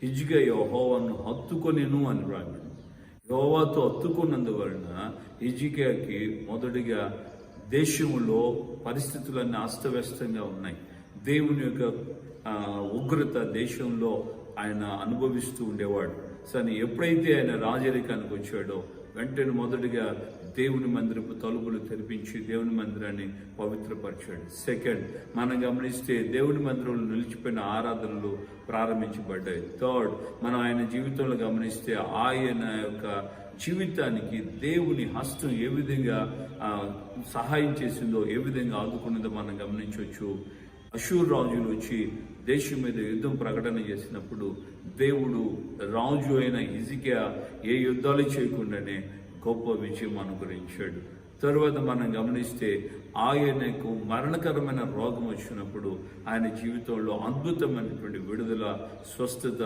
హిజ్కియా యెహోవాను హత్తుకొనెను అని రాయబడింది. యెహోవాతో హత్తుకున్నందువలన హిజ్కియాకి మొదటిగా దేశంలో పరిస్థితులన్నీ అస్తవ్యస్తంగా ఉన్నాయి. దేవుని యొక్క ఉగ్రత దేశంలో ఆయన అనుభవిస్తూ ఉండేవాడు. కానీ ఎప్పుడైతే ఆయన రాజరికానికి వచ్చాడో వెంటనే మొదటిగా దేవుని మందిరపు తలుపులు తెరిపించి దేవుని మందిరాన్ని పవిత్రపరిచాడు. సెకండ్, మనం గమనిస్తే దేవుని మందిరంలో నిలిచిపోయిన ఆరాధనలు ప్రారంభించబడ్డాయి. థర్డ్, మనం ఆయన జీవితంలో గమనిస్తే ఆయన యొక్క జీవితానికి దేవుని హస్తం ఏ విధంగా సహాయం చేసిందో, ఏ విధంగా ఆదుకున్నదో మనం గమనించవచ్చు. అషూర్ రాజులు వచ్చి దేశం మీద యుద్ధం ప్రకటన చేసినప్పుడు దేవుడు రాజు అయిన హిజ్కియా ఏ యుద్ధాలు చేయకుండానే గొప్ప విజయం అనుగ్రహించాడు. తరువాత మనం గమనిస్తే ఆయనకు మరణకరమైన రోగం వచ్చినప్పుడు ఆయన జీవితంలో అద్భుతమైనటువంటి విడుదల, స్వస్థత